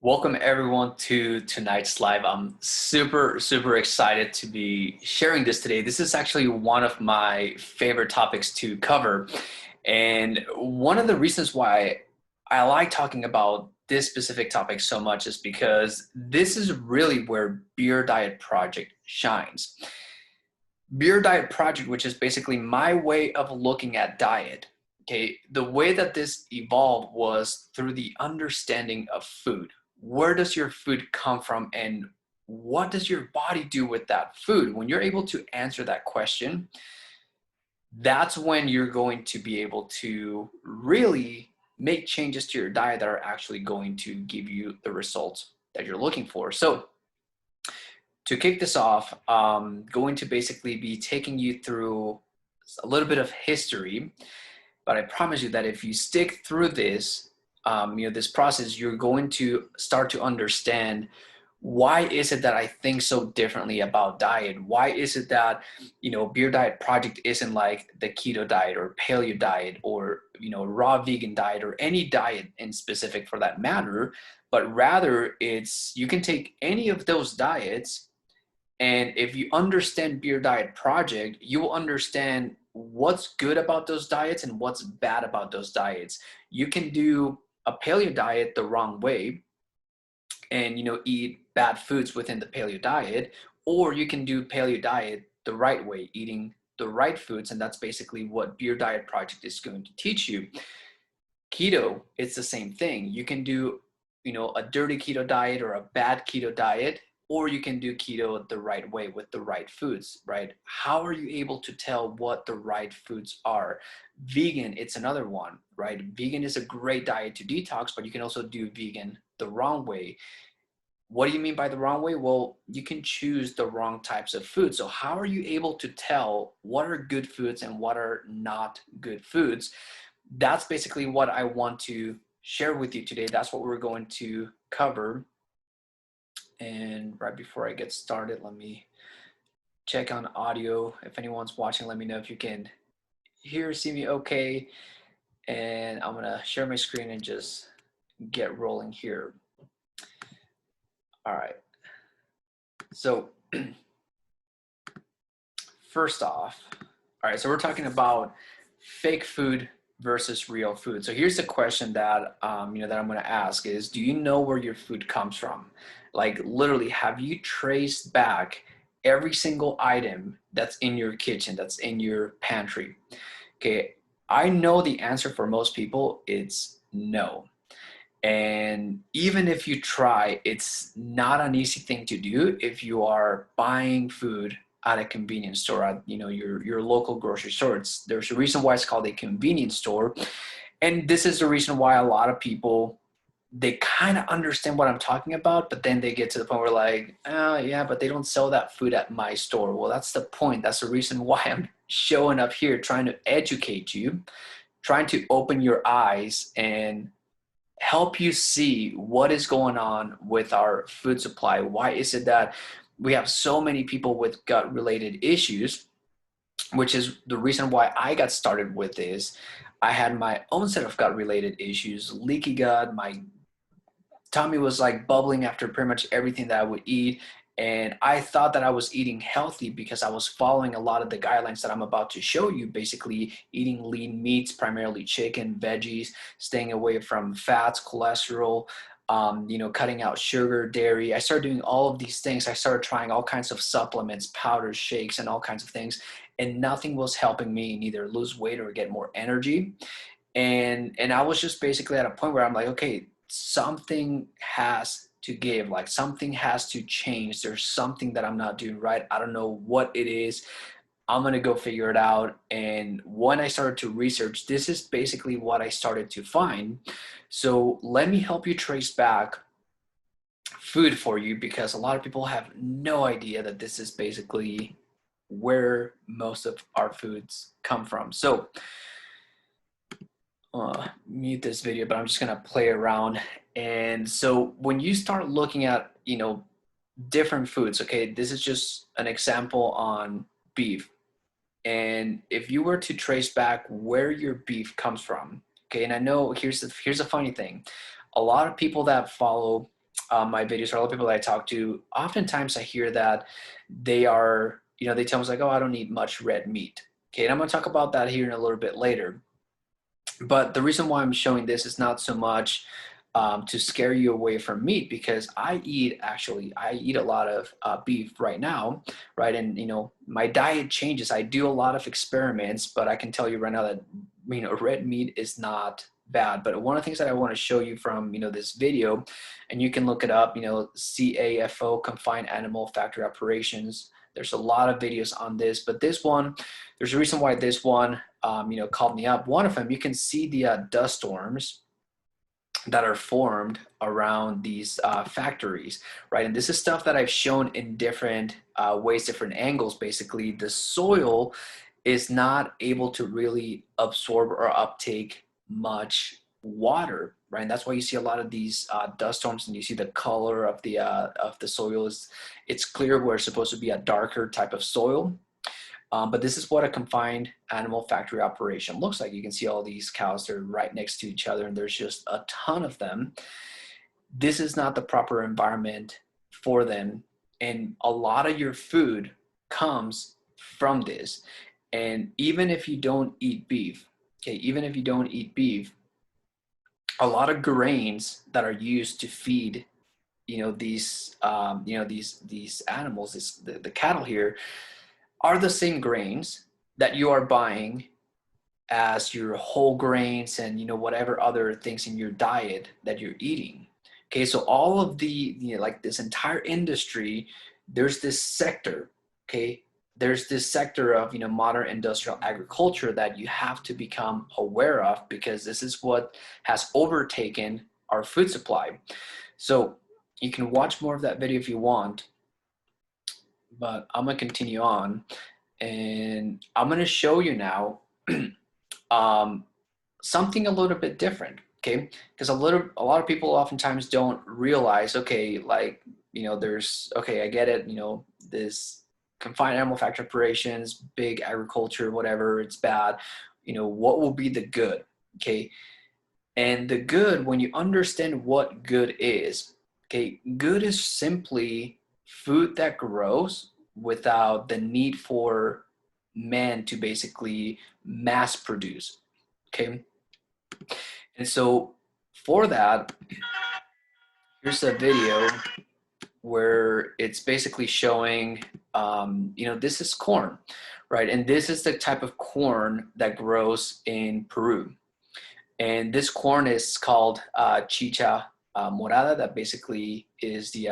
Welcome everyone to tonight's live. I'm super excited to be sharing this today. This is actually one of my favorite topics to cover. And one of the reasons why I like talking about this specific topic so much is because this is really where Beer Diet Project shines. Beer Diet Project, which is basically my way of looking at diet. Okay, the way that this evolved was through the understanding of food. Where does your food come from and what does your body do with that food? When you're able to answer that question, that's when you're going to be able to really make changes to your diet that are actually going to give you the results that you're looking for. So to kick this off, I'm going to basically be taking you through a little bit of history, but I promise you that if you stick through this, this process, you're going to start to understand why is it that I think so differently about diet? Why is it that, Beer Diet Project isn't like the keto diet or paleo diet or, raw vegan diet or any diet in specific for that matter, but rather you can take any of those diets, and if you understand Beer Diet Project, you will understand what's good about those diets and what's bad about those diets. You can do a paleo diet the wrong way and eat bad foods within the paleo diet, or you can do paleo diet the right way, eating the right foods, and that's basically what Beer Diet Project is going to teach you. Keto, it's the same thing. You can do a dirty keto diet or a bad keto diet, or you can do keto the right way with the right foods, right? How are you able to tell what the right foods are? Vegan, it's another one, right? Vegan is a great diet to detox, but you can also do vegan the wrong way. What do you mean by the wrong way? Well, you can choose the wrong types of food. So how are you able to tell what are good foods and what are not good foods? That's basically what I want to share with you today. That's what we're going to cover. And right before I get started, let me check on audio. If anyone's watching, let me know if you can hear, see me okay. And I'm gonna share my screen and just get rolling here. All right. So first off, all right, so we're talking about fake food versus real food. So here's the question that that I'm going to ask is, do you know where your food comes from? Like literally, have you traced back every single item that's in your kitchen, that's in your pantry? Okay, I know the answer for most people, it's no. And even if you try, it's not an easy thing to do if you are buying food at a convenience store, at your local grocery store. There's a reason why it's called a convenience store. And this is the reason why a lot of people, they kind of understand what I'm talking about, but then they get to the point where like, oh yeah, but they don't sell that food at my store. Well, that's the point. That's the reason why I'm showing up here, trying to educate you, trying to open your eyes and help you see what is going on with our food supply. Why is it that we have so many people with gut related issues, which is the reason why I got started with this. I had my own set of gut related issues, leaky gut, my tummy was like bubbling after pretty much everything that I would eat. And I thought that I was eating healthy because I was following a lot of the guidelines that I'm about to show you, basically eating lean meats, primarily chicken, veggies, staying away from fats, cholesterol, cutting out sugar, dairy. I started doing all of these things. I started trying all kinds of supplements, powders, shakes, and all kinds of things. And nothing was helping me either lose weight or get more energy. And I was just basically at a point where I'm like, okay, something has to give, like something has to change. There's something that I'm not doing right. I don't know what it is. I'm going to go figure it out. And when I started to research, this is basically what I started to find. So let me help you trace back food for you, because a lot of people have no idea that this is basically where most of our foods come from. So mute this video, but I'm just gonna play around. And so when you start looking at, different foods, okay, this is just an example on beef. And if you were to trace back where your beef comes from, okay, and I know here's the funny thing. A lot of people that follow my videos, or all the people that I talk to, oftentimes I hear that they are, they tell me like, oh, I don't eat much red meat. Okay, and I'm going to talk about that here in a little bit later. But the reason why I'm showing this is not so much to scare you away from meat, because I eat a lot of beef right now, right? And my diet changes. I do a lot of experiments, but I can tell you right now that red meat is not bad. But one of the things that I want to show you from this video, and you can look it up, CAFO, confined animal factory operations. There's a lot of videos on this, but this one, there's a reason why this one called me up. One of them, you can see the dust storms that are formed around these factories, right? And this is stuff that I've shown in different ways, different angles. Basically, the soil is not able to really absorb or uptake much water, right? And that's why you see a lot of these dust storms, and you see the color of the soil it's clear where it's supposed to be a darker type of soil. But this is what a confined animal factory operation looks like. You can see all these cows, they're right next to each other, and there's just a ton of them. This is not the proper environment for them. And a lot of your food comes from this. And even if you don't eat beef, okay, even if you don't eat beef, a lot of grains that are used to feed, these animals, the cattle here, are the same grains that you are buying as your whole grains and whatever other things in your diet that you're eating. Okay, so all of the like this entire industry, there's this sector, okay, there's this sector of modern industrial agriculture that you have to become aware of, because this is what has overtaken our food supply. So you can watch more of that video if you want, but I'm gonna continue on, and I'm gonna show you now something a little bit different, okay? Because a lot of people oftentimes don't realize, okay, like okay, I get it, this confined animal factory operations, big agriculture, whatever, it's bad. What will be the good, okay? And the good, when you understand what good is, okay, good is simply food that grows without the need for man to basically mass produce, okay? And so for that, here's a video where it's basically showing, this is corn, right? And this is the type of corn that grows in Peru. And this corn is called chicha morada. That basically is the,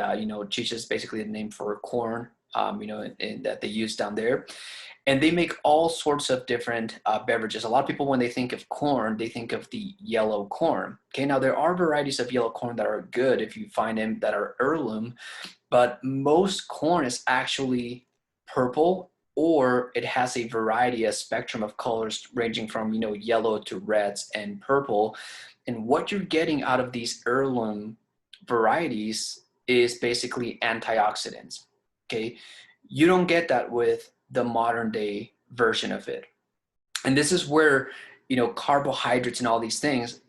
chicha is basically the name for corn, and that they use down there. And they make all sorts of different beverages. A lot of people, when they think of corn, they think of the yellow corn. Okay, now there are varieties of yellow corn that are good if you find them that are heirloom, but most corn is actually purple, or it has a variety, a spectrum of colors ranging from yellow to reds and purple. And what you're getting out of these heirloom varieties is basically antioxidants. Okay, you don't get that with the modern day version of it. And this is where carbohydrates and all these things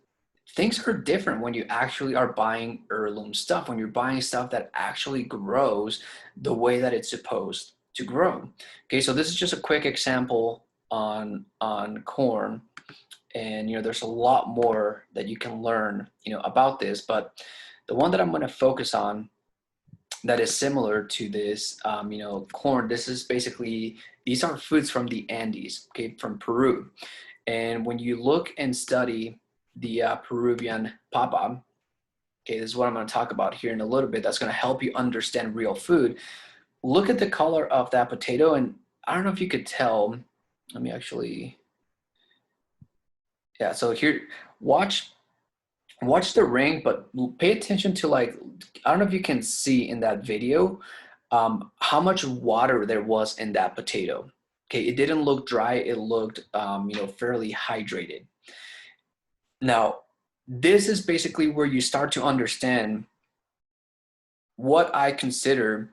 are different when you actually are buying heirloom stuff, when you're buying stuff that actually grows the way that it's supposed to grow. Okay, so this is just a quick example on corn, and there's a lot more that you can learn about this, but the one that I'm going to focus on that is similar to this, corn, this is basically, these are foods from the Andes, okay, from Peru. And when you look and study the Peruvian papa, okay, this is what I'm going to talk about here in a little bit. That's going to help you understand real food. Look at the color of that potato, and I don't know if you could tell. Let me actually, yeah, so here, watch the ring, but pay attention to, like, I don't know if you can see in that video how much water there was in that potato. Okay, it didn't look dry, it looked fairly hydrated. Now, this is basically where you start to understand what I consider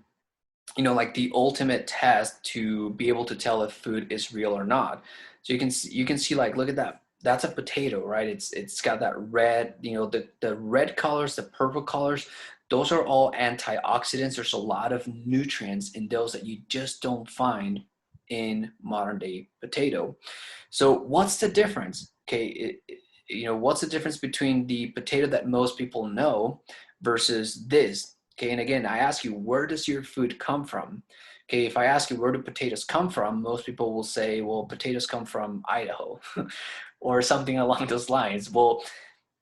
like the ultimate test to be able to tell if food is real or not. So you can see, like, look at that that's a potato, right? It's got that red, the red colors, the purple colors, those are all antioxidants. There's a lot of nutrients in those that you just don't find in modern day potato. So what's the difference? Okay, what's the difference between the potato that most people know versus this? Okay, and again, I ask you, where does your food come from? Okay, if I ask you where do potatoes come from, most people will say, well, potatoes come from Idaho or something along those lines. Well,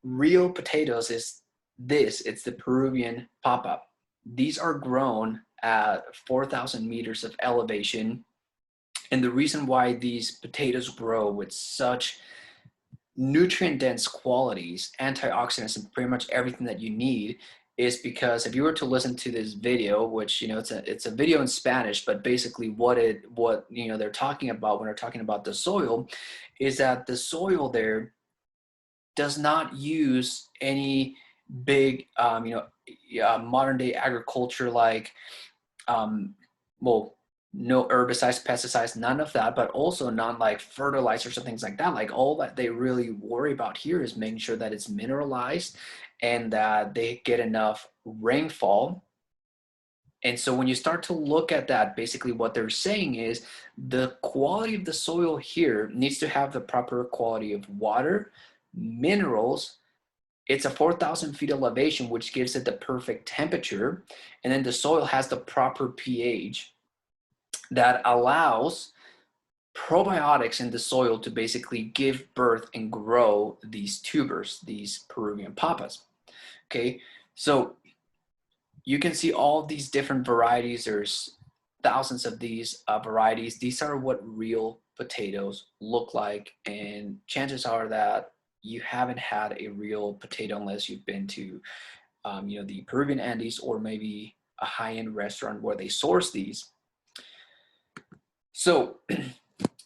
real potatoes is this, it's the Peruvian papa. These are grown at 4,000 meters of elevation. And the reason why these potatoes grow with such nutrient dense qualities, antioxidants, and pretty much everything that you need is because if you were to listen to this video, which it's a video in Spanish, but basically what they're talking about when they're talking about the soil is that the soil does not use any big modern day agriculture like well, no herbicides, pesticides, none of that, but also non like fertilizers and things like that. Like all that they really worry about here is making sure that it's mineralized and that they get enough rainfall. And so when you start to look at that, basically what they're saying is the quality of the soil here needs to have the proper quality of water, minerals. It's a 4,000 feet elevation, which gives it the perfect temperature. And then the soil has the proper pH that allows probiotics in the soil to basically give birth and grow these tubers, these Peruvian papas. Okay, so you can see all these different varieties. There's thousands of these varieties. These are what real potatoes look like, and chances are that you haven't had a real potato unless you've been to the Peruvian Andes or maybe a high-end restaurant where they source these. So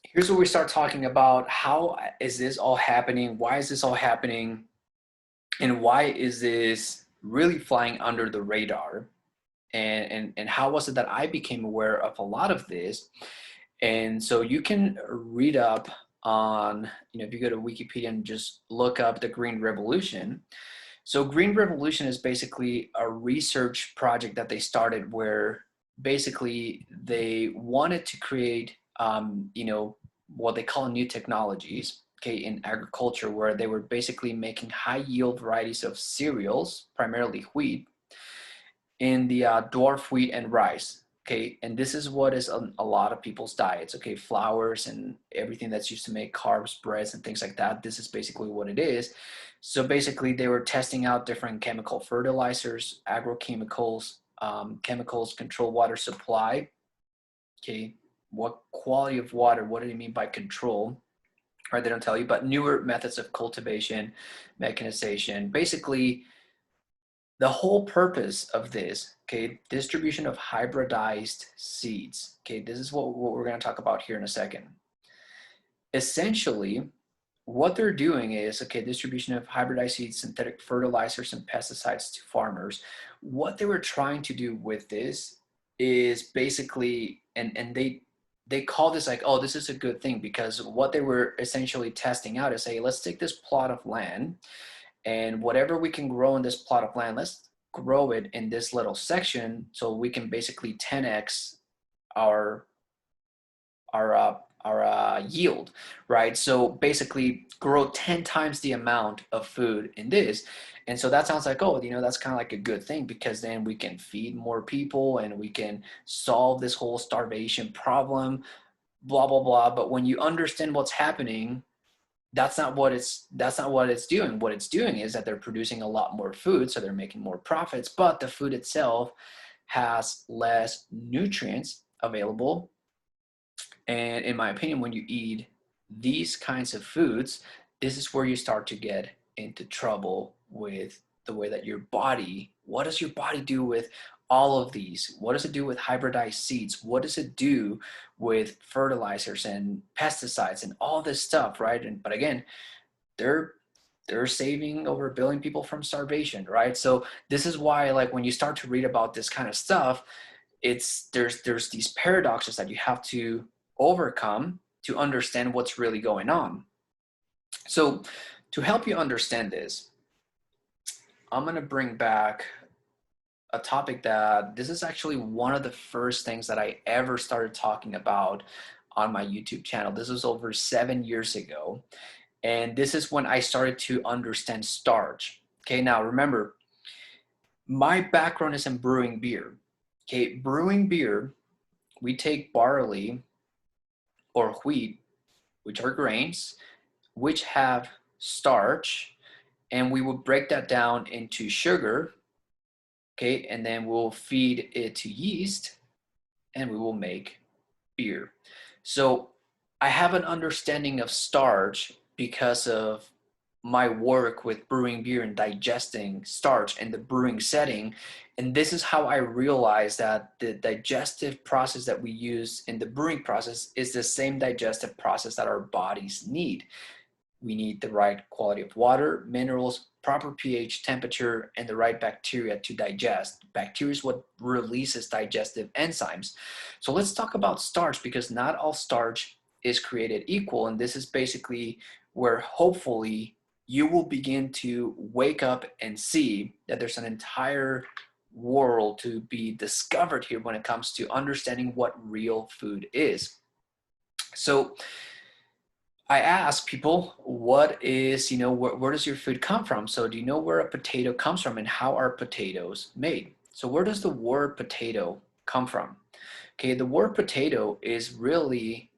here's where we start talking about how is this all happening? Why is this all happening? And why is this really flying under the radar? And how was it that I became aware of a lot of this? And so you can read up on, if you go to Wikipedia and just look up the Green Revolution. So Green Revolution is basically a research project that they started where basically they wanted to create, what they call new technologies, okay, in agriculture, where they were basically making high yield varieties of cereals, primarily wheat, in the dwarf wheat and rice. Okay, and this is what is a lot of people's diets. Okay, flours and everything that's used to make carbs, breads, and things like that. This is basically what it is. So basically, they were testing out different chemical fertilizers, agrochemicals, chemicals, control water supply. Okay, what quality of water? What do you mean by control? Right, they don't tell you, but newer methods of cultivation, mechanization, basically the whole purpose of this, okay, distribution of hybridized seeds. Okay, this is what we're going to talk about here in a second. Essentially, what they're doing is, okay, distribution of hybridized seeds, synthetic fertilizers, and pesticides to farmers. What they were trying to do with this is basically, and they call this like, oh, this is a good thing, because what they were essentially testing out is, hey, let's take this plot of land and whatever we can grow in this plot of land, let's grow it in this little section so we can basically 10x our yield, right? So basically grow 10 times the amount of food in this. And so that sounds like, oh, that's kind of like a good thing, because then we can feed more people and we can solve this whole starvation problem, blah, blah, blah. But when you understand what's happening, that's not what it's doing. What it's doing is that they're producing a lot more food, so they're making more profits, but the food itself has less nutrients available. And in my opinion, when you eat these kinds of foods, this is where you start to get into trouble with the way that your body, what does your body do with all of these? What does it do with hybridized seeds? What does it do with fertilizers and pesticides and all this stuff, right? But again, they're saving over 1 billion people from starvation, right? So this is why, like, when you start to read about this kind of stuff, there's these paradoxes that you have to overcome to understand what's really going on. So to help you understand this, I'm going to bring back a topic that this is actually one of the first things that I ever started talking about on my YouTube channel. This was over 7 years ago. And this is when I started to understand starch. Okay, now remember, my background is in brewing beer. Okay, brewing beer, we take barley or wheat, which are grains, which have starch, and we will break that down into sugar, okay, and then we'll feed it to yeast and we will make beer. So I have an understanding of starch because of my work with brewing beer and digesting starch in the brewing setting. And this is how I realized that the digestive process that we use in the brewing process is the same digestive process that our bodies need. We need the right quality of water, minerals, proper pH, temperature, and the right bacteria to digest. Bacteria is what releases digestive enzymes. So let's talk about starch, because not all starch is created equal. And this is basically where hopefully you will begin to wake up and see that there's an entire world to be discovered here when it comes to understanding what real food is. So I ask people, what is, where does your food come from? So do you know where a potato comes from and how are potatoes made? So where does the word potato come from? Okay, the word potato is really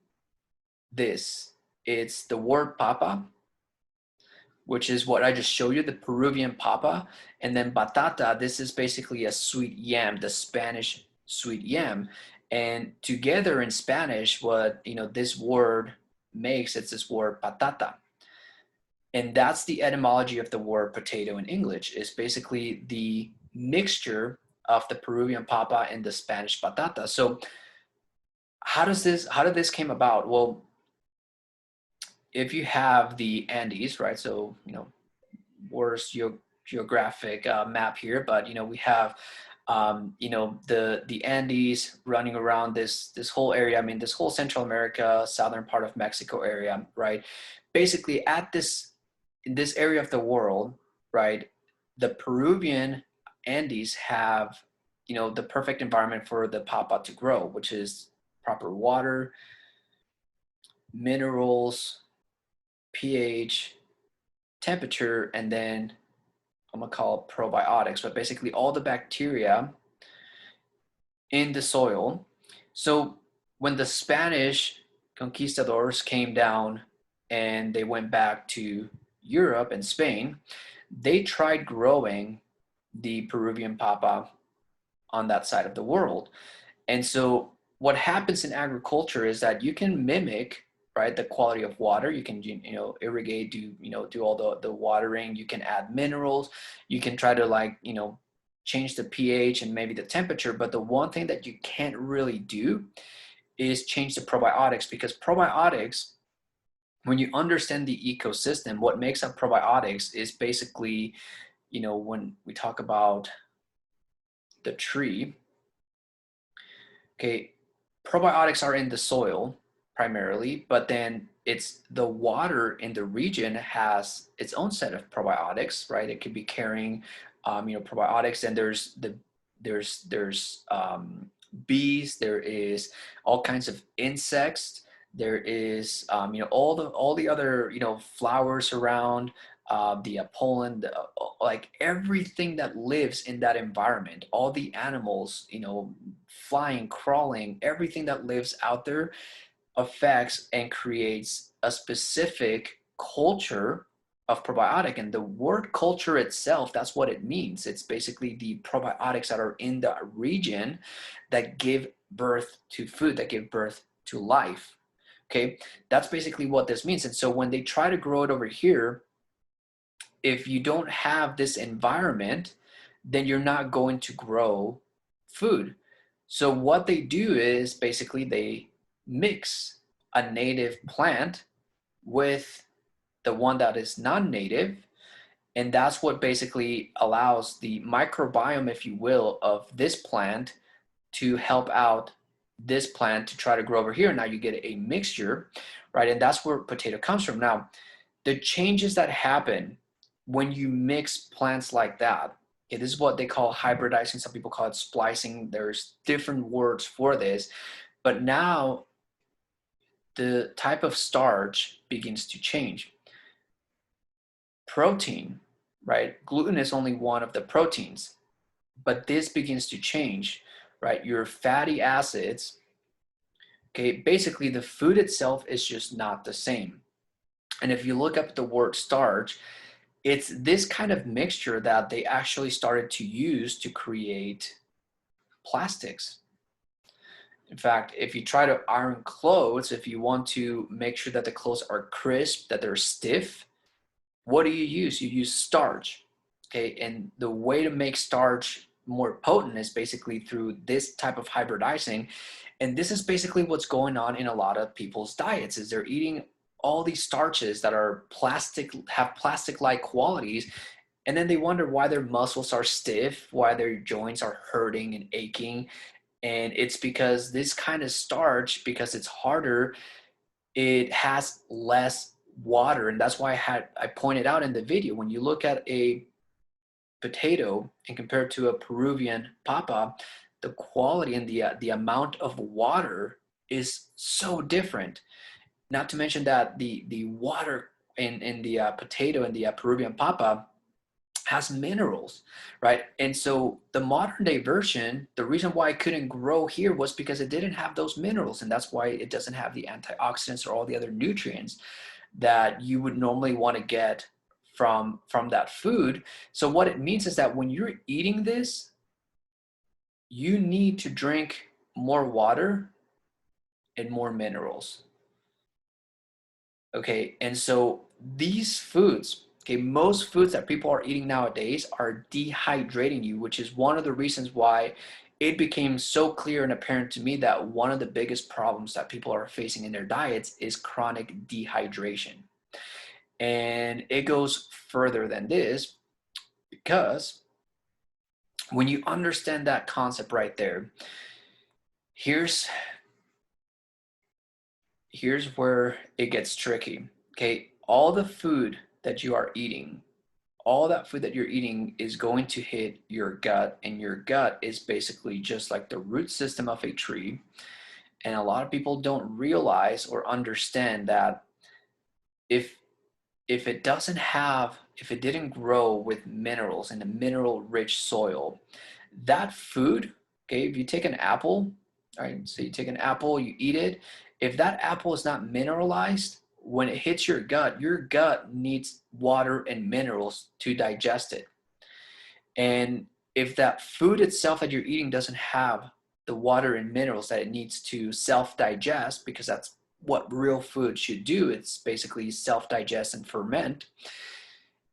this. It's the word papa, which is what I just showed you, the Peruvian papa. And then batata, this is basically a sweet yam, the Spanish sweet yam. And together in Spanish, what, this word makes, it's this word patata. And that's the etymology of the word potato in English, is basically the mixture of the Peruvian papa and the Spanish patata. So how did this came about? Well, if you have the Andes, right? So, worst geographic map here, but we have the Andes running around this whole area. I mean, this whole Central America, southern part of Mexico area, right? Basically, in this area of the world, right, the Peruvian Andes have the perfect environment for the papa to grow, which is proper water, minerals, pH, temperature, and then I'm gonna call it probiotics, but basically all the bacteria in the soil. So when the Spanish conquistadors came down and they went back to Europe and Spain, they tried growing the Peruvian papa on that side of the world. And so what happens in agriculture is that you can mimic, right, the quality of water. You can irrigate, do all the watering. You can add minerals. You can try to change the pH and maybe the temperature. But the one thing that you can't really do is change the probiotics, because probiotics, when you understand the ecosystem, what makes up probiotics is basically, when we talk about the tree, okay, probiotics are in the soil primarily, but then it's the water in the region has its own set of probiotics, right? It could be carrying, probiotics, and there's bees, there is all kinds of insects, there is all the other flowers around, the pollen, like everything that lives in that environment, all the animals, flying, crawling, everything that lives out there affects and creates a specific culture of probiotic. And the word culture itself, that's what it means. It's basically the probiotics that are in the region that give birth to food, that give birth to life. Okay, that's basically what this means. And so when they try to grow it over here, if you don't have this environment, then you're not going to grow food. So what they do is basically they mix a native plant with the one that is non-native, and that's what basically allows the microbiome, if you will, of this plant to help out this plant to try to grow over here. Now you get a mixture, right? And that's where potato comes from. Now, The changes that happen when you mix plants like that, okay, this is what they call hybridizing. Some people call it splicing. There's different words for this, but now the type of starch begins to change. Protein, right? Gluten is only one of the proteins, but this begins to change, right? Your fatty acids, okay, basically the food itself is just not the same. And if you look up the word starch, it's this kind of mixture that they actually started to use to create plastics. In fact, if you try to iron clothes, if you want to make sure that the clothes are crisp, that they're stiff, what do you use? You use starch. Okay, and the way to make starch more potent is basically through this type of hybridizing. And this is basically what's going on in a lot of people's diets, is they're eating all these starches that are plastic, have plastic-like qualities, and then they wonder why their muscles are stiff, why their joints are hurting and aching. And it's because this kind of starch, because it's harder, it has less water. And that's why I pointed out in the video, when you look at a potato and compare it to a Peruvian papa, the quality and the amount of water is so different. Not to mention that the water in the potato and the Peruvian papa has minerals, right? And so the modern day version, the reason why it couldn't grow here was because it didn't have those minerals, and that's why it doesn't have the antioxidants or all the other nutrients that you would normally want to get from that food. So what it means is that when you're eating this, you need to drink more water and more minerals. Okay, and so these foods, okay, most foods that people are eating nowadays are dehydrating you, which is one of the reasons why it became so clear and apparent to me that one of the biggest problems that people are facing in their diets is chronic dehydration. And it goes further than this, because when you understand that concept right there, here's where it gets tricky. Okay, all the food that you are eating, all that food that you're eating is going to hit your gut, and your gut is basically just like the root system of a tree. And a lot of people don't realize or understand that if if it didn't grow with minerals in a mineral rich soil, that food, okay, if you take an apple, all right, so you take an apple, you eat it, if that apple is not mineralized, when it hits your gut needs water and minerals to digest it. And if that food itself that you're eating doesn't have the water and minerals that it needs to self-digest, because that's what real food should do, it's basically self-digest and ferment.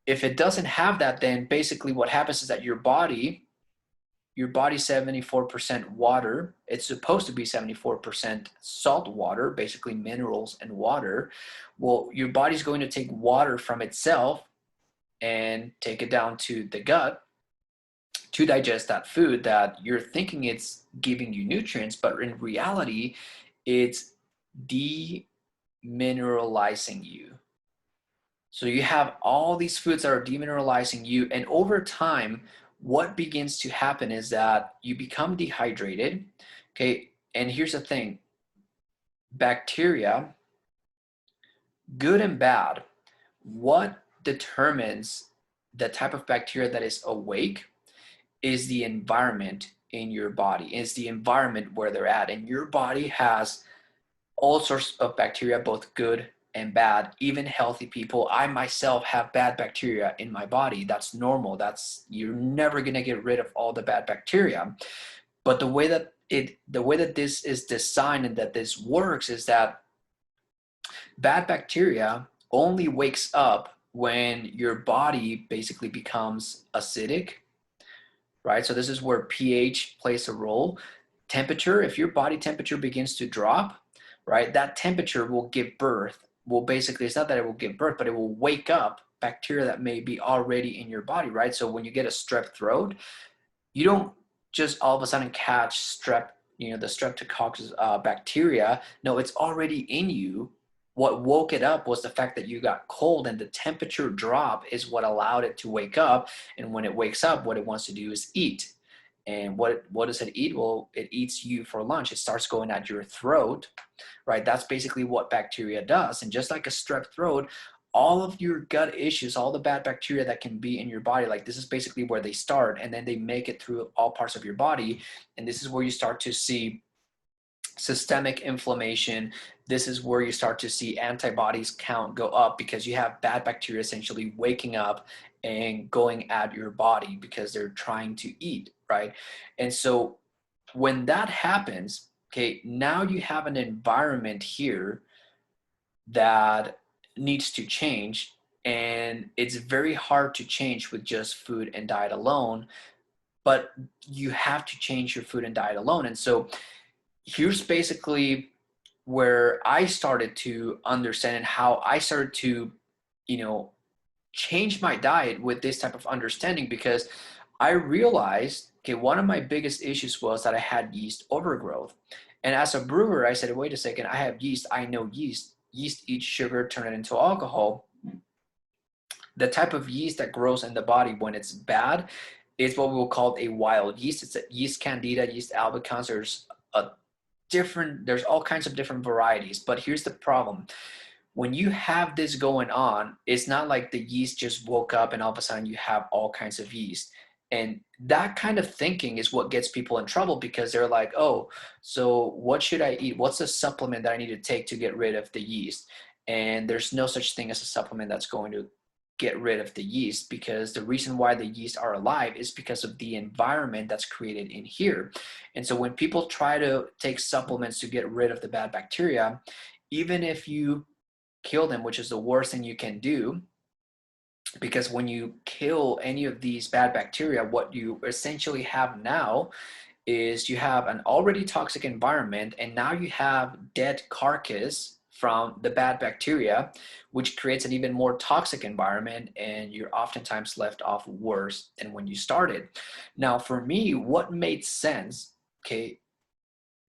If it doesn't have that, then basically what happens is that your body's 74% water. It's supposed to be 74% salt water, basically minerals and water. Well, your body's going to take water from itself and take it down to the gut to digest that food that you're thinking it's giving you nutrients, but in reality, it's demineralizing you. So you have all these foods that are demineralizing you, and over time, what begins to happen is that you become dehydrated. Okay, and here's the thing: bacteria, good and bad, what determines the type of bacteria that is awake is the environment in your body, is the environment where they're at. And your body has all sorts of bacteria, both good and bad, even healthy people. I myself have bad bacteria in my body. That's normal. You're never going to get rid of all the bad bacteria. But the way that this is designed and that this works is that bad bacteria only wakes up when your body basically becomes acidic, right? So this is where pH plays a role. Temperature, if your body temperature begins to drop, right, that temperature will give birth. Well, basically, it's not that it will give birth, but it will wake up bacteria that may be already in your body, right? So when you get a strep throat, you don't just all of a sudden catch strep, the streptococcus bacteria. No, it's already in you, what woke it up was the fact that you got cold, and the temperature drop is what allowed it to wake up. And when it wakes up, what it wants to do is eat. And what does it eat? Well, it eats you for lunch. It starts going at your throat, right? That's basically what bacteria does. And just like a strep throat, all of your gut issues, all the bad bacteria that can be in your body, like this is basically where they start, and then they make it through all parts of your body. And this is where you start to see systemic inflammation. This is where you start to see antibodies count go up, because you have bad bacteria essentially waking up and going at your body because they're trying to eat, right? And so when that happens, okay, now you have an environment here that needs to change, and it's very hard to change with just food and diet alone, but you have to change your food and diet alone. And so here's basically where I started to understand, and how I started to, you know, change my diet with this type of understanding, because I realized, okay, one of my biggest issues was that I had yeast overgrowth. And as a brewer, I said, wait a second, I have yeast. I know yeast. Yeast eats sugar, turn it into alcohol. The type of yeast that grows in the body when it's bad is what we will call a wild yeast. It's a yeast candida, yeast albicans. There's all kinds of different varieties, but here's the problem. When you have this going on, it's not like the yeast just woke up and all of a sudden you have all kinds of yeast. And that kind of thinking is what gets people in trouble, because they're like, oh, so what should I eat? What's a supplement that I need to take to get rid of the yeast? And there's no such thing as a supplement that's going to get rid of the yeast, because the reason why the yeast are alive is because of the environment that's created in here. And so when people try to take supplements to get rid of the bad bacteria, even if you kill them, which is the worst thing you can do, because when you kill any of these bad bacteria, what you essentially have now is you have an already toxic environment, and now you have dead carcass from the bad bacteria, which creates an even more toxic environment, and you're oftentimes left off worse than when you started. Now, for me, what made sense, okay,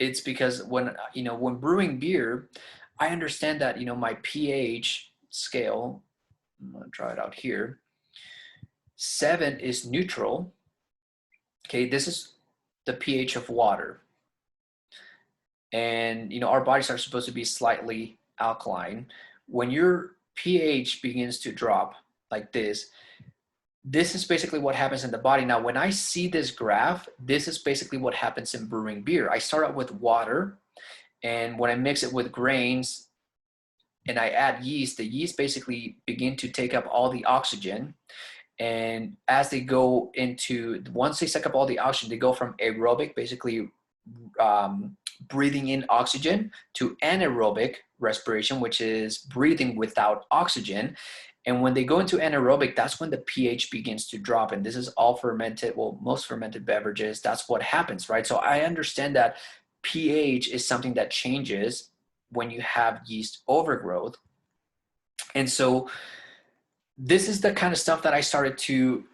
it's because when brewing beer, I understand that my pH scale, I'm gonna try it out here. 7 is neutral. Okay, this is the pH of water. And our bodies are supposed to be slightly alkaline. When your pH begins to drop like this is basically what happens in the body. Now, when I see this graph, this is basically what happens in brewing beer. I start out with water, and when I mix it with grains and I add yeast, the yeast basically begin to take up all the oxygen. And as they go once they suck up all the oxygen, they go from aerobic, basically breathing in oxygen, to anaerobic respiration, which is breathing without oxygen. And when they go into anaerobic, that's when the pH begins to drop. And this is all fermented, well, most fermented beverages, that's what happens, right? So I understand that pH is something that changes when you have yeast overgrowth. And so this is the kind of stuff that I started to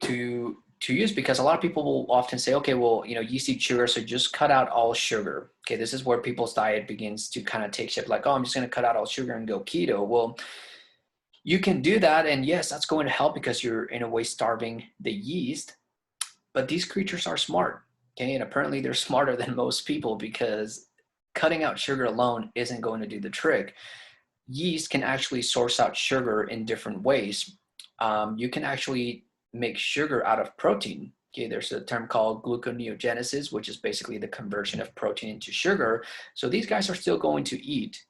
use, because a lot of people will often say, okay, well, yeast eat sugar, so just cut out all sugar. Okay, this is where people's diet begins to kind of take shape, like, oh, I'm just going to cut out all sugar and go keto. Well, you can do that, and yes, that's going to help because you're in a way starving the yeast, but these creatures are smart, okay, and apparently they're smarter than most people, because cutting out sugar alone isn't going to do the trick. Yeast can actually source out sugar in different ways. You can actually make sugar out of protein. Okay, there's a term called gluconeogenesis, which is basically the conversion of protein into sugar. So these guys are still going to eat,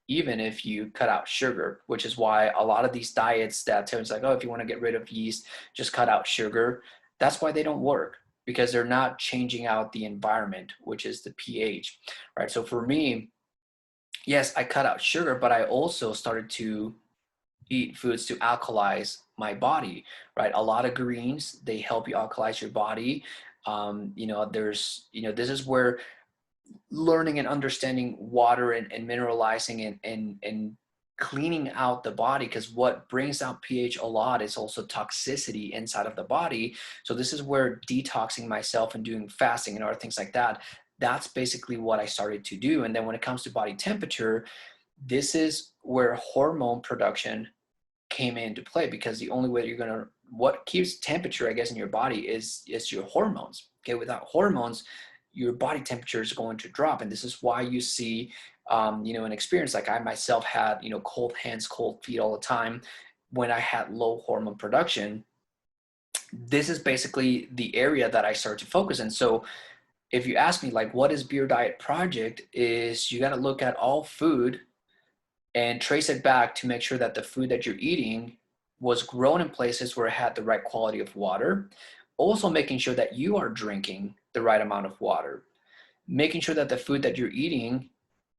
even if you cut out sugar, which is why a lot of these diets that tell you, like, oh, if you want to get rid of yeast, just cut out sugar. That's why they don't work, because they're not changing out the environment, which is the pH, right? So for me, yes, I cut out sugar, but I also started to eat foods to alkalize my body, right? A lot of greens, they help you alkalize your body. This is where learning and understanding water and mineralizing and cleaning out the body, because what brings out pH a lot is also toxicity inside of the body. So this is where detoxing myself and doing fasting and other things like that, that's basically what I started to do. And then when it comes to body temperature, This is where hormone production came into play, because the only way what keeps temperature, I guess, in your body is your hormones. Okay, without hormones, your body temperature is going to drop, and this is why you see, an experience like I myself had, cold hands, cold feet all the time when I had low hormone production. This is basically the area that I start to focus in. So if you ask me, like, what is Beer Diet Project, is you got to look at all food and trace it back to make sure that the food that you're eating was grown in places where it had the right quality of water. Also making sure that you are drinking the right amount of water. Making sure that the food that you're eating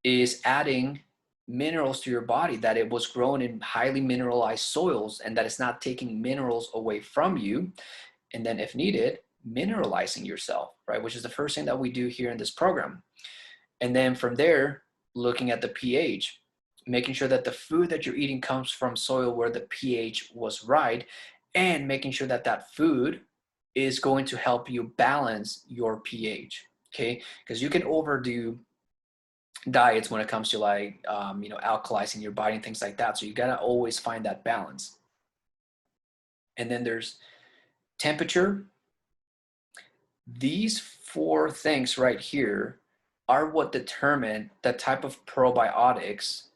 is adding minerals to your body, that it was grown in highly mineralized soils, and that it's not taking minerals away from you. And then if needed, mineralizing yourself, right? Which is the first thing that we do here in this program. And then from there, looking at the pH, making sure that the food that you're eating comes from soil where the pH was right, and making sure that that food is going to help you balance your pH, okay? Because you can overdo diets when it comes to, like, alkalizing your body and things like that. So you got to always find that balance. And then there's temperature. These four things right here are what determine the type of probiotics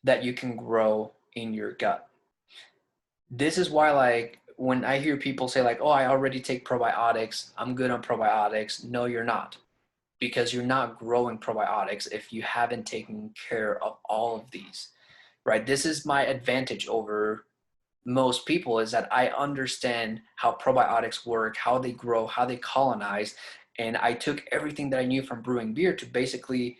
that you can grow in your gut. This is why, like, when I hear people say, like, oh, I already take probiotics, I'm good on probiotics. No, you're not, because you're not growing probiotics if you haven't taken care of all of these, right? This is my advantage over most people, is that I understand how probiotics work, how they grow, how they colonize. And I took everything that I knew from brewing beer to basically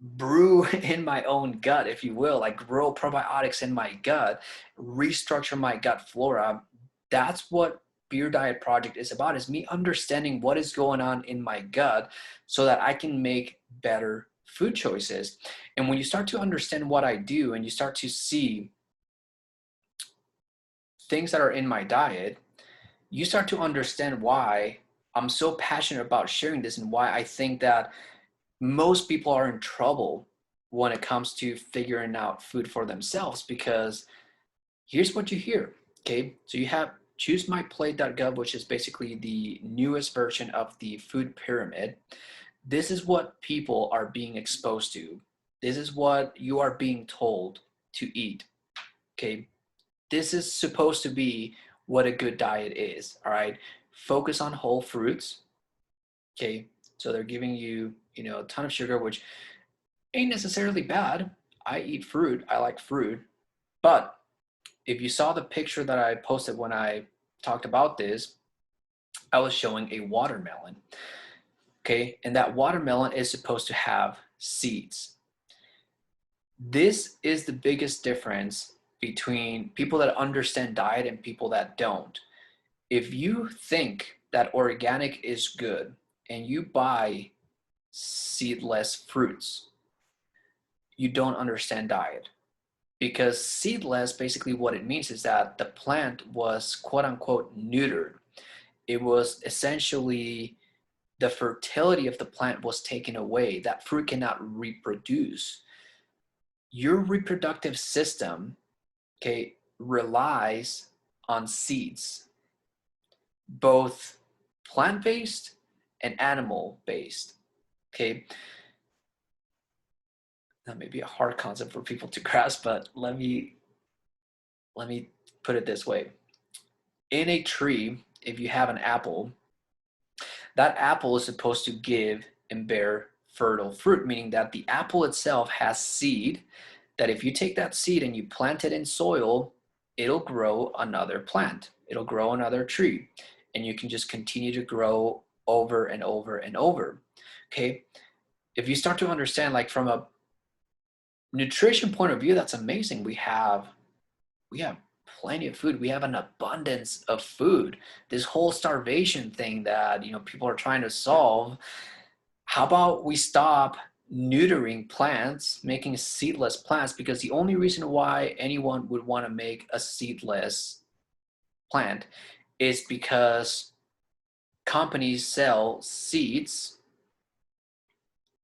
brew in my own gut, if you will, like grow probiotics in my gut, restructure my gut flora. That's what Beer Diet Project is about, is me understanding what is going on in my gut so that I can make better food choices. And when you start to understand what I do, and you start to see things that are in my diet, you start to understand why I'm so passionate about sharing this, and why I think that most people are in trouble when it comes to figuring out food for themselves. Because here's what you hear, okay? So you have choosemyplate.gov, which is basically the newest version of the food pyramid. This is what people are being exposed to. This is what you are being told to eat, okay? This is supposed to be what a good diet is, all right? Focus on whole fruits, okay? So they're giving you, a ton of sugar, which ain't necessarily bad. I eat fruit. I like fruit. But if you saw the picture that I posted when I talked about this, I was showing a watermelon. Okay. And that watermelon is supposed to have seeds. This is the biggest difference between people that understand diet and people that don't. If you think that organic is good and you buy seedless fruits, you don't understand diet. Because seedless, basically what it means is that the plant was quote unquote neutered. It was essentially, the fertility of the plant was taken away. That fruit cannot reproduce. Your reproductive system, okay, relies on seeds, both plant-based and animal-based, okay? That may be a hard concept for people to grasp, but let me put it this way. In a tree, if you have an apple, that apple is supposed to give and bear fertile fruit, meaning that the apple itself has seed, that if you take that seed and you plant it in soil, it'll grow another plant. It'll grow another tree. And you can just continue to grow over and over and over. Okay? If you start to understand, like, from a nutrition point of view, that's amazing. We have plenty of food. We have an abundance of food. This whole starvation thing that, people are trying to solve. How about we stop neutering plants, making seedless plants? Because the only reason why anyone would want to make a seedless plant is because companies sell seeds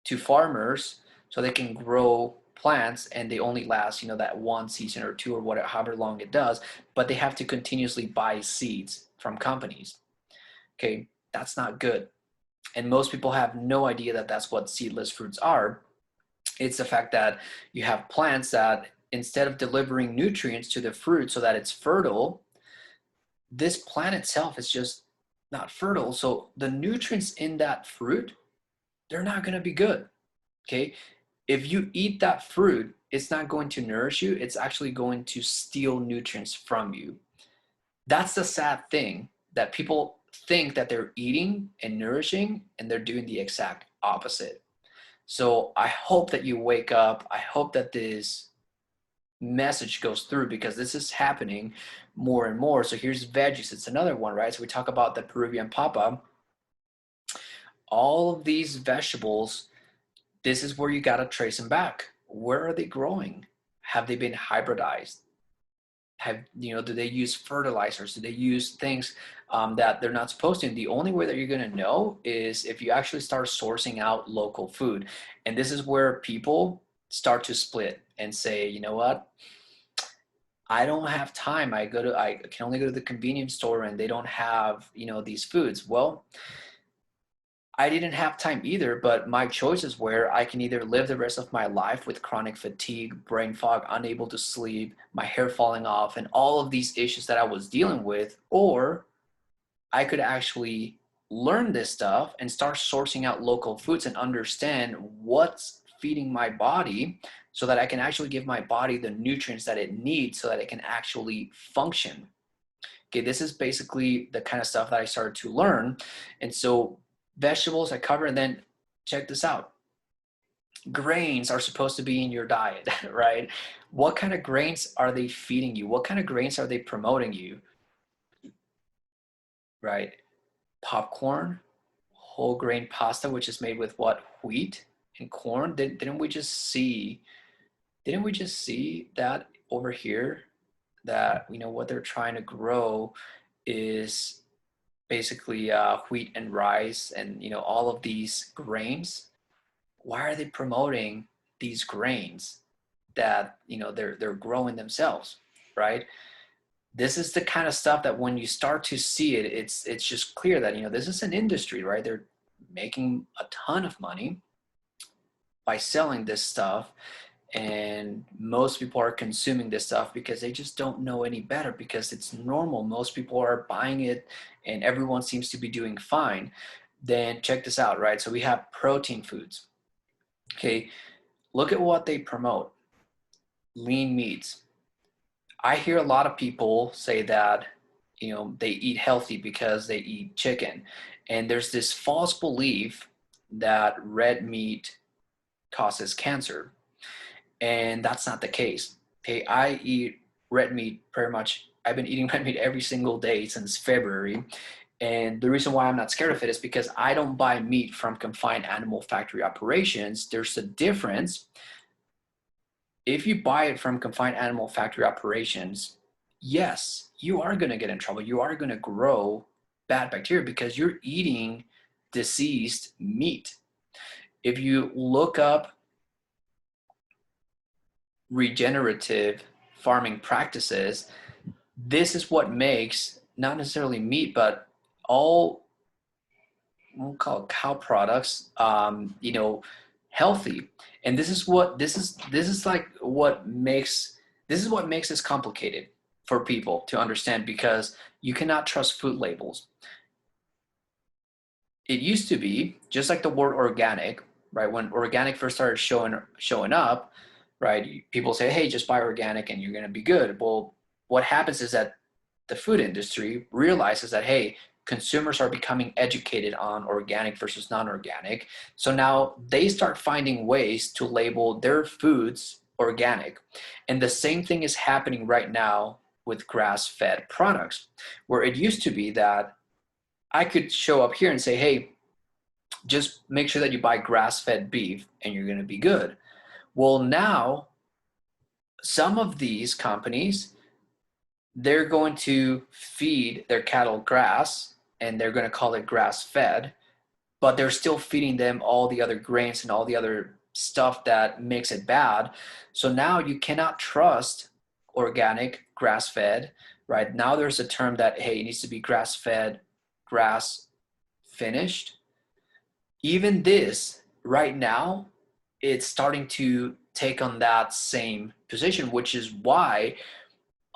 to farmers so they can grow plants and they only last, that one season or two or whatever, however long it does, but they have to continuously buy seeds from companies. Okay, that's not good. And most people have no idea that that's what seedless fruits are. It's the fact that you have plants that instead of delivering nutrients to the fruit so that it's fertile, this plant itself is just not fertile. So the nutrients in that fruit, they're not going to be good. Okay. If you eat that fruit, it's not going to nourish you. It's actually going to steal nutrients from you. That's the sad thing, that people think that they're eating and nourishing and they're doing the exact opposite. So I hope that you wake up. I hope that this message goes through, because this is happening more and more. So here's veggies. It's another one, right? So we talk about the Peruvian papa. All of these vegetables, this is where you got to trace them back. Where are they growing? Have they been hybridized? Do they use fertilizers? Do they use things that they're not supposed to? And the only way that you're going to know is if you actually start sourcing out local food. And this is where people start to split and say, you know what? I don't have time. I can only go to the convenience store and they don't have, these foods. Well, I didn't have time either, but my choices were I can either live the rest of my life with chronic fatigue, brain fog, unable to sleep, my hair falling off, and all of these issues that I was dealing with, or I could actually learn this stuff and start sourcing out local foods and understand what's feeding my body so that I can actually give my body the nutrients that it needs so that it can actually function. Okay, this is basically the kind of stuff that I started to learn. And so vegetables I cover, and then check this out. Grains are supposed to be in your diet, right? What kind of grains are they feeding you? What kind of grains are they promoting you? Right? Popcorn, whole grain pasta, which is made with what? Wheat and corn. Didn't we just see that over here? That what they're trying to grow is basically wheat and rice and all of these grains. Why are they promoting these grains that they're growing themselves, right? This is the kind of stuff that when you start to see it, it's just clear that this is an industry, right? They're making a ton of money by selling this stuff, and most people are consuming this stuff because they just don't know any better, because it's normal. Most people are buying it and everyone seems to be doing fine. Then check this out, right? So we have protein foods. Okay, look at what they promote. Lean meats. I hear a lot of people say that they eat healthy because they eat chicken, and there's this false belief that red meat causes cancer. And that's not the case. Okay, I eat red meat pretty much. I've been eating red meat every single day since February. And the reason why I'm not scared of it is because I don't buy meat from confined animal factory operations. There's a difference. If you buy it from confined animal factory operations, yes, you are going to get in trouble. You are going to grow bad bacteria because you're eating diseased meat. If you look up regenerative farming practices, this is what makes not necessarily meat, but all we'll call it cow products, healthy. And this is what makes this complicated for people to understand, because you cannot trust food labels. It used to be just like the word organic, right? When organic first started showing up, right? People say, hey, just buy organic and you're going to be good. Well, what happens is that the food industry realizes that, hey, consumers are becoming educated on organic versus non-organic. So now they start finding ways to label their foods organic. And the same thing is happening right now with grass-fed products, where it used to be that I could show up here and say, hey, just make sure that you buy grass-fed beef and you're going to be good. Well, now some of these companies, they're going to feed their cattle grass and they're going to call it grass-fed, but they're still feeding them all the other grains and all the other stuff that makes it bad. So now you cannot trust organic, grass-fed, right? Now there's a term that, hey, it needs to be grass-fed, grass finished. Even this right now, it's starting to take on that same position, which is why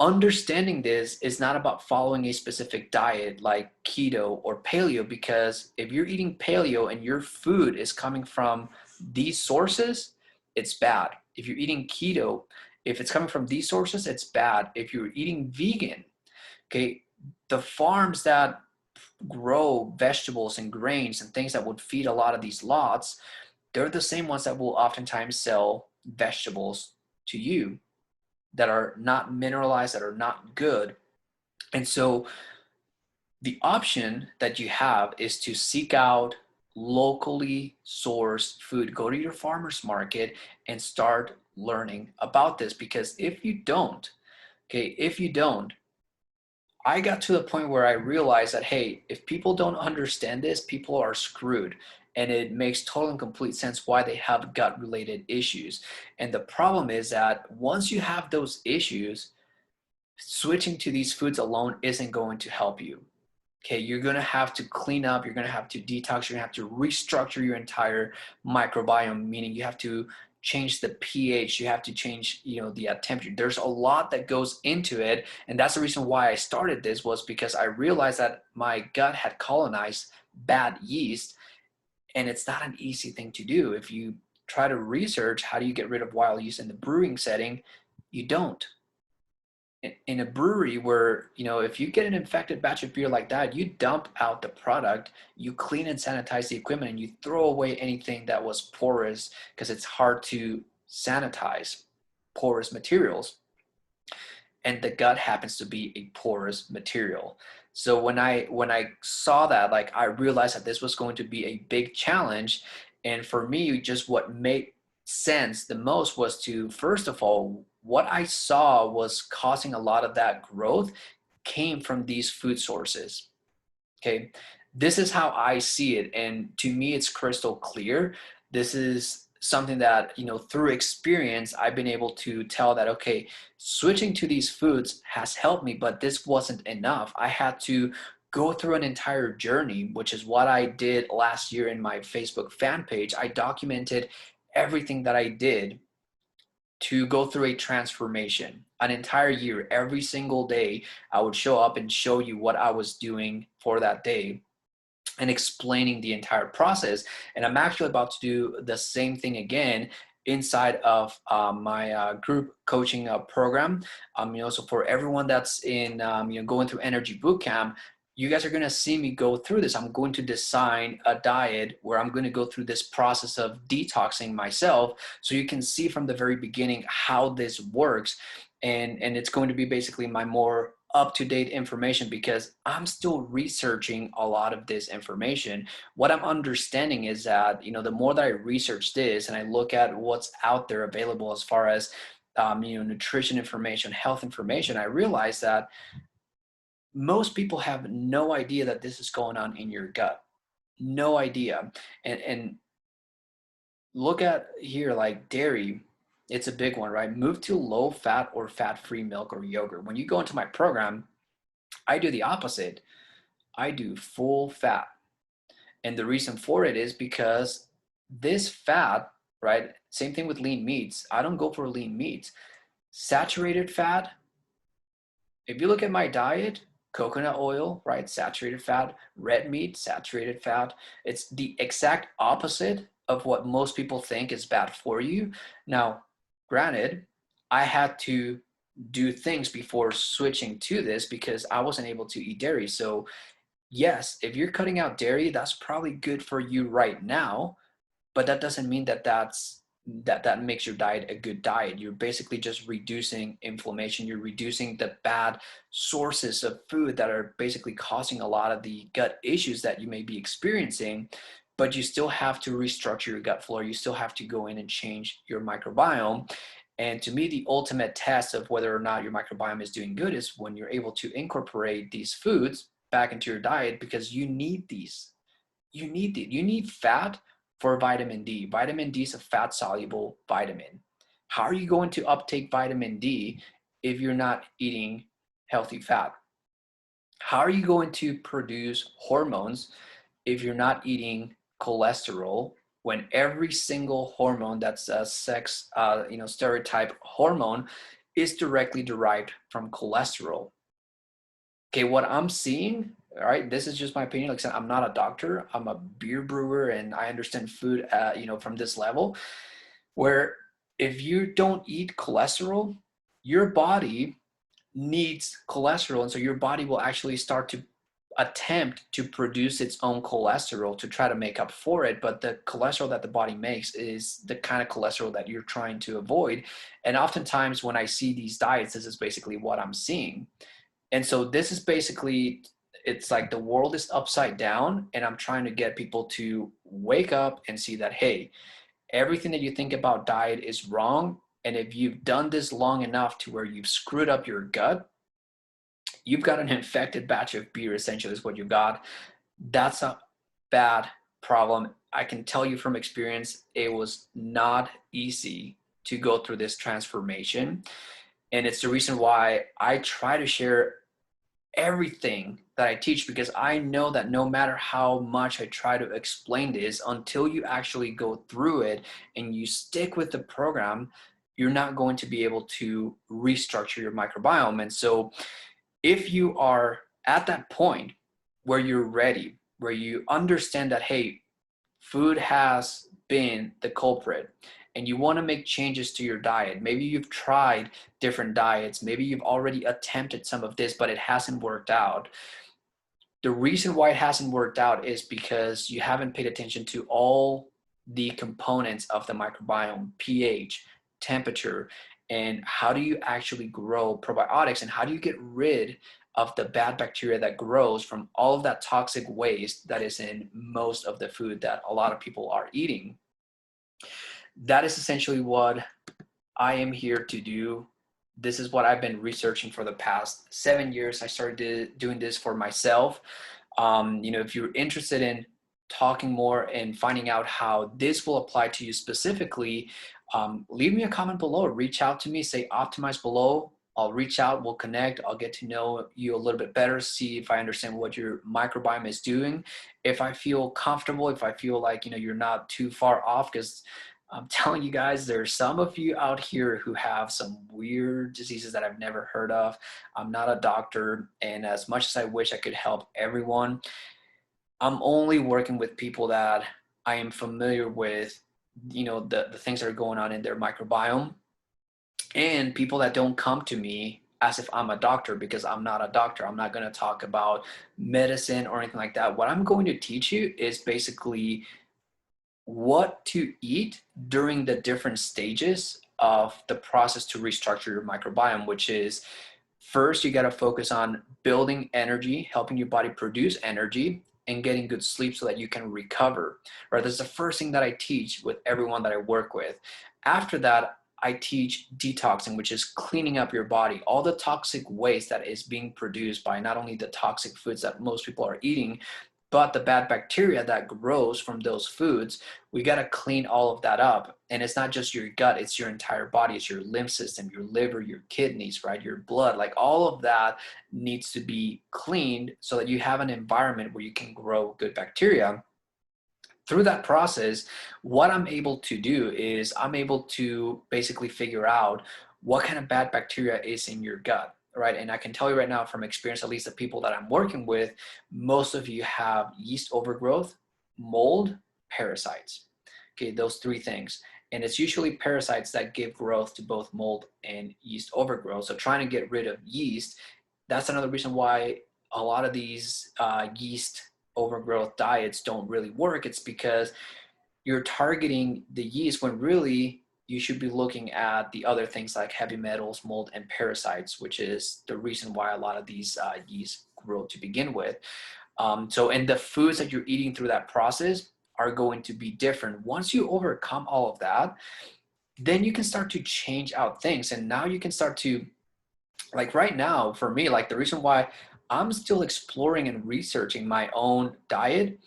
understanding this is not about following a specific diet like keto or paleo, because if you're eating paleo and your food is coming from these sources, it's bad. If you're eating keto, if it's coming from these sources, it's bad. If you're eating vegan, okay, the farms that grow vegetables and grains and things that would feed a lot of these lots, they're the same ones that will oftentimes sell vegetables to you that are not mineralized, that are not good. And so the option that you have is to seek out locally sourced food. Go to your farmer's market and start learning about this, because if you don't, okay, if you don't, I got to the point where I realized that, hey, if people don't understand this, people are screwed. And it makes total and complete sense why they have gut related issues. And the problem is that once you have those issues, switching to these foods alone isn't going to help you. Okay, you're going to have to clean up, you're going to have to detox, you're going to have to restructure your entire microbiome, meaning you have to change the pH, you have to change, the temperature. There's a lot that goes into it, and that's the reason why I started this, was because I realized that my gut had colonized bad yeast, and it's not an easy thing to do. If you try to research how do you get rid of wild yeast in the brewing setting, you don't. In a brewery where, if you get an infected batch of beer like that, you dump out the product, you clean and sanitize the equipment, and you throw away anything that was porous, because it's hard to sanitize porous materials. And the gut happens to be a porous material. So when I saw that, like, I realized that this was going to be a big challenge. And for me, just what made sense the most was to, first of all, what I saw was causing a lot of that growth came from these food sources. Okay, this is how I see it, and to me it's crystal clear. This is something that, through experience, I've been able to tell that, okay, switching to these foods has helped me, but this wasn't enough. I had to go through an entire journey, which is what I did last year in my Facebook fan page. I documented everything that I did to go through a transformation, an entire year. Every single day I would show up and show you what I was doing for that day and explaining the entire process. And I'm actually about to do the same thing again inside of my group coaching program. So for everyone that's in, going through Energy Bootcamp, you guys are going to see me go through this. I'm going to design a diet where I'm going to go through this process of detoxing myself, so you can see from the very beginning how this works. And it's going to be basically my more up-to-date information, because I'm still researching a lot of this information. What I'm understanding is that, the more that I research this and I look at what's out there available as far as nutrition information, health information, I realize that most people have no idea that this is going on in your gut. No idea. And look at here, like dairy, it's a big one, right? Move to low fat or fat-free milk or yogurt. When you go into my program, I do the opposite. I do full fat. And the reason for it is because this fat, right? Same thing with lean meats. I don't go for lean meats. Saturated fat, if you look at my diet, coconut oil, right? Saturated fat, red meat, saturated fat. It's the exact opposite of what most people think is bad for you. Now, granted, I had to do things before switching to this because I wasn't able to eat dairy. So yes, if you're cutting out dairy, that's probably good for you right now, but that doesn't mean that makes your diet a good diet. You're basically just reducing inflammation. You're reducing the bad sources of food that are basically causing a lot of the gut issues that you may be experiencing, but you still have to restructure your gut flora. You still have to go in and change your microbiome. And to me, the ultimate test of whether or not your microbiome is doing good is when you're able to incorporate these foods back into your diet, because you need these. You need fat for vitamin D. Vitamin D is a fat soluble vitamin. How are you going to uptake vitamin D if you're not eating healthy fat? How are you going to produce hormones if you're not eating cholesterol, when every single hormone that's a sex stereotype hormone is directly derived from cholesterol? Okay, what I'm seeing, all right, this is just my opinion. Like I said, I'm not a doctor. I'm a beer brewer, and I understand food, from this level, where if you don't eat cholesterol, your body needs cholesterol, and so your body will actually start to attempt to produce its own cholesterol to try to make up for it. But the cholesterol that the body makes is the kind of cholesterol that you're trying to avoid. And oftentimes when I see these diets, this is basically what I'm seeing. And so this is basically, it's like the world is upside down, and I'm trying to get people to wake up and see that, hey, everything that you think about diet is wrong. And if you've done this long enough to where you've screwed up your gut, you've got an infected batch of beer, essentially, is what you got. That's a bad problem. I can tell you from experience, it was not easy to go through this transformation. And it's the reason why I try to share everything that I teach, because I know that no matter how much I try to explain this, until you actually go through it and you stick with the program, you're not going to be able to restructure your microbiome. And so if you are at that point where you're ready, where you understand that, hey, food has been the culprit, and you want to make changes to your diet, maybe you've tried different diets, maybe you've already attempted some of this, but it hasn't worked out. The reason why it hasn't worked out is because you haven't paid attention to all the components of the microbiome: pH, temperature, and how do you actually grow probiotics, and how do you get rid of the bad bacteria that grows from all of that toxic waste that is in most of the food that a lot of people are eating. That is essentially what I am here to do. This is what I've been researching for the past 7 years. I started doing this for myself. If you're interested in talking more and finding out how this will apply to you specifically, leave me a comment below. Reach out to me, say optimize below. I'll reach out, we'll connect. I'll get to know you a little bit better, see if I understand what your microbiome is doing. If I feel comfortable, if I feel like, you're not too far off, because I'm telling you guys, there's some of you out here who have some weird diseases that I've never heard of. I'm not a doctor, and as much as I wish I could help everyone, I'm only working with people that I am familiar with, the things that are going on in their microbiome, and people that don't come to me as if I'm a doctor, because I'm not a doctor. I'm not going to talk about medicine or anything like that. What I'm going to teach you is basically what to eat during the different stages of the process to restructure your microbiome, which is, first, you got to focus on building energy, helping your body produce energy, and getting good sleep so that you can recover. Right? That's the first thing that I teach with everyone that I work with. After that, I teach detoxing, which is cleaning up your body, all the toxic waste that is being produced by not only the toxic foods that most people are eating, but the bad bacteria that grows from those foods. We got to clean all of that up. And it's not just your gut, it's your entire body. It's your lymph system, your liver, your kidneys, right? Your blood, like all of that needs to be cleaned so that you have an environment where you can grow good bacteria. Through that process, what I'm able to do is I'm able to basically figure out what kind of bad bacteria is in your gut, right? And I can tell you right now from experience, at least the people that I'm working with, most of you have yeast overgrowth, mold, parasites. Okay, those three things. And it's usually parasites that give growth to both mold and yeast overgrowth. So trying to get rid of yeast, that's another reason why a lot of these yeast overgrowth diets don't really work. It's because you're targeting the yeast when really you should be looking at the other things like heavy metals, mold, and parasites, which is the reason why a lot of these yeast grow to begin with. And the foods that you're eating through that process are going to be different. Once you overcome all of that, then you can start to change out things. And now you can start to, like right now, for me, like the reason why I'm still exploring and researching my own diet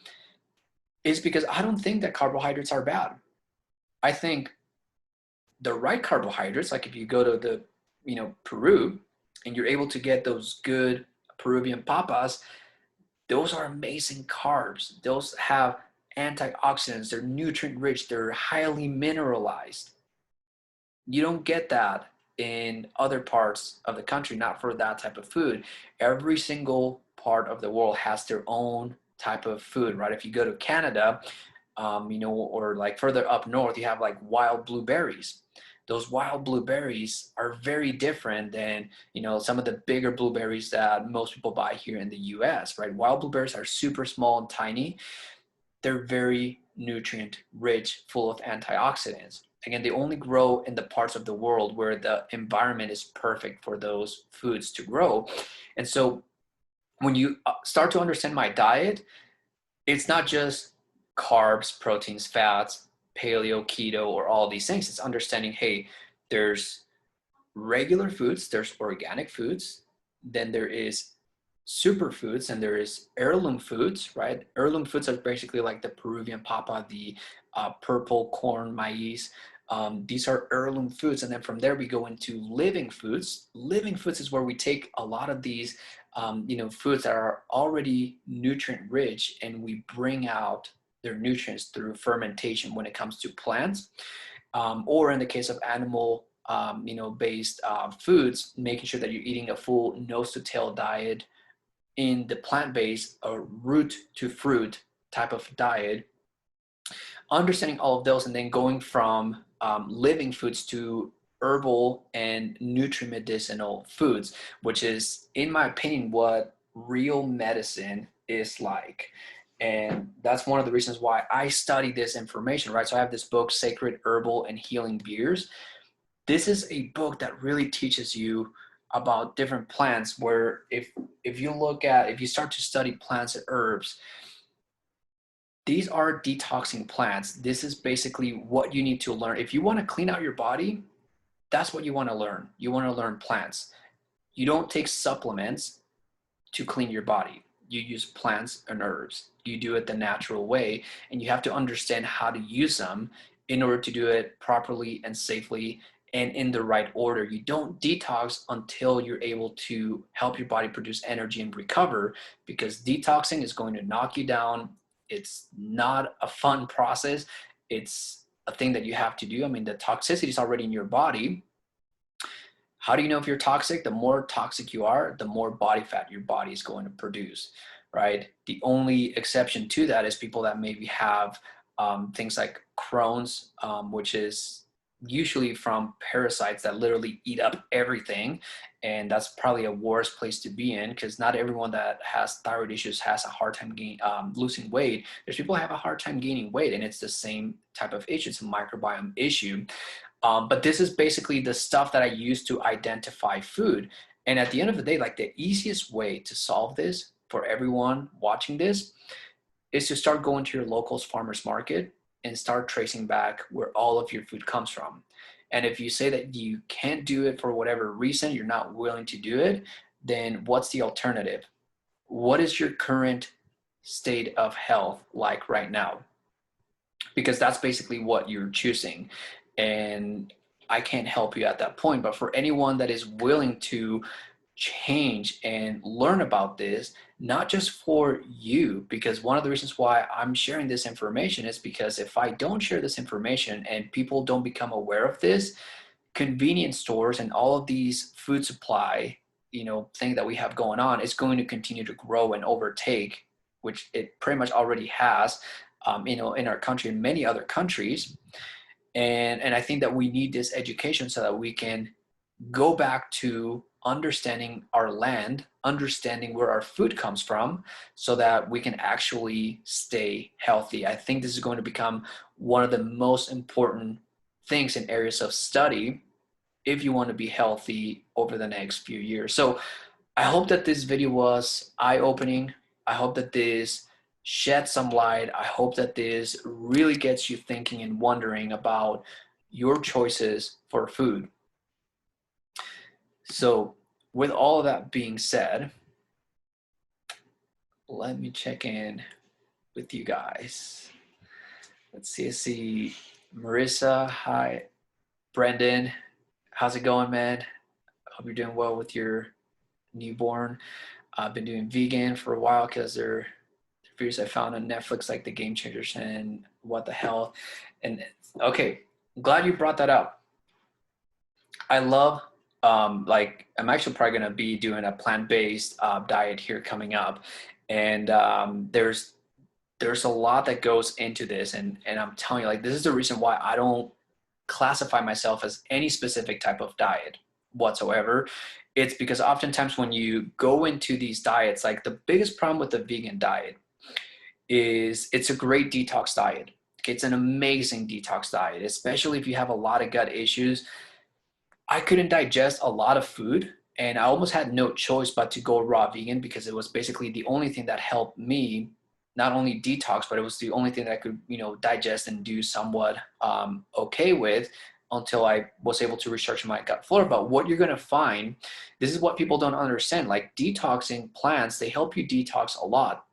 is because I don't think that carbohydrates are bad. I think the right carbohydrates, like if you go to the, Peru, and you're able to get those good Peruvian papas, those are amazing carbs. Those have antioxidants, they're nutrient rich, they're highly mineralized. You don't get that in other parts of the country, not for that type of food. Every single part of the world has their own type of food, right? If you go to Canada, or like further up north, you have like wild blueberries. Those wild blueberries are very different than, some of the bigger blueberries that most people buy here in the US, right? Wild blueberries are super small and tiny. They're very nutrient rich, full of antioxidants. Again, they only grow in the parts of the world where the environment is perfect for those foods to grow. And so when you start to understand my diet, it's not just carbs, proteins, fats, paleo, keto, or all these things. It's understanding, hey, there's regular foods, there's organic foods, then there is superfoods, and there is heirloom foods, right? Heirloom foods are basically like the Peruvian papa, the purple corn, maize. These are heirloom foods. And then from there, we go into living foods. Living foods is where we take a lot of these, foods that are already nutrient rich, and we bring out their nutrients through fermentation when it comes to plants, or in the case of animal based foods, making sure that you're eating a full nose to tail diet in the plant-based or root to fruit type of diet. Understanding all of those, and then going from living foods to herbal and nutri-medicinal foods, which is, in my opinion, what real medicine is like. And that's one of the reasons why I study this information, right? So I have this book, Sacred Herbal and Healing Beers. This is a book that really teaches you about different plants, where if you start to study plants and herbs, these are detoxing plants. This is basically what you need to learn. If you want to clean out your body, that's what you want to learn. You want to learn plants. You don't take supplements to clean your body. You use plants and herbs. You do it the natural way, and you have to understand how to use them in order to do it properly and safely and in the right order. You don't detox until you're able to help your body produce energy and recover, because detoxing is going to knock you down. It's not a fun process. It's a thing that you have to do. I mean, the toxicity is already in your body. How do you know if you're toxic? The more toxic you are, the more body fat your body is going to produce, right? The only exception to that is people that maybe have things like Crohn's, which is usually from parasites that literally eat up everything. And that's probably a worse place to be in, because not everyone that has thyroid issues has a hard time losing weight. There's people who have a hard time gaining weight, and it's the same type of issue. It's a microbiome issue. But this is basically the stuff that I use to identify food. And at the end of the day, like, the easiest way to solve this for everyone watching this is to start going to your local farmer's market and start tracing back where all of your food comes from. And if you say that you can't do it for whatever reason, you're not willing to do it, then what's the alternative? What is your current state of health like right now? Because that's basically what you're choosing. And I can't help you at that point. But for anyone that is willing to change and learn about this, not just for you, because one of the reasons why I'm sharing this information is because if I don't share this information and people don't become aware of this, convenience stores and all of these food supply, thing that we have going on is going to continue to grow and overtake, which it pretty much already has, in our country and many other countries. And I think that we need this education so that we can go back to understanding our land, understanding where our food comes from, so that we can actually stay healthy. I think this is going to become one of the most important things in areas of study if you want to be healthy over the next few years. So I hope that this video was eye-opening. I hope that this shed some light. I hope that this really gets you thinking and wondering about your choices for food. So with all of that being said, let me check in with you guys. let's see. I see Marissa. Hi, Brendan. How's it going, man? Hope you're doing well with your newborn. I've been doing vegan for a while because they're videos I found on Netflix, like the Game Changers and What the Hell. And okay, glad you brought that up. I love like I'm actually probably gonna be doing a plant-based diet here coming up, and there's a lot that goes into this, and I'm telling you, like, this is the reason why I don't classify myself as any specific type of diet whatsoever. It's because oftentimes when you go into these diets, like the biggest problem with the vegan diet is it's a great detox diet. It's an amazing detox diet, especially if you have a lot of gut issues. I couldn't digest a lot of food, and I almost had no choice but to go raw vegan because it was basically the only thing that helped me not only detox, but it was the only thing that I could, digest and do somewhat okay with until I was able to restructure my gut flora. But what you're going to find, this is what people don't understand, like detoxing plants, they help you detox a lot.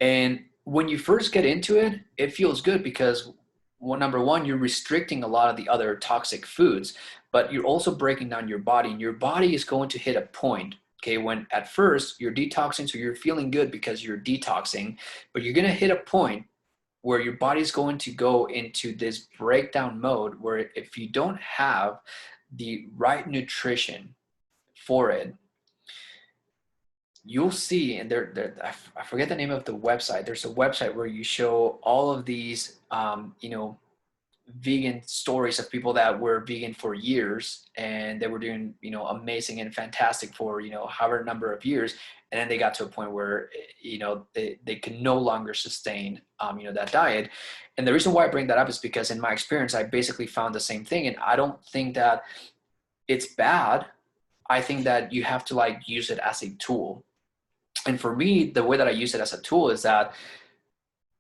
And when you first get into it, it feels good because, well, number one, you're restricting a lot of the other toxic foods, but you're also breaking down your body, and your body is going to hit a point, okay, when at first you're detoxing, so you're feeling good because you're detoxing, but you're going to hit a point where your body's going to go into this breakdown mode where if you don't have the right nutrition for it, you'll see, and I forget the name of the website. There's a website where you show all of these, vegan stories of people that were vegan for years, and they were doing, amazing and fantastic for, however number of years. And then they got to a point where, they can no longer sustain, that diet. And the reason why I bring that up is because in my experience, I basically found the same thing. And I don't think that it's bad. I think that you have to like use it as a tool. And for me, the way that I use it as a tool is that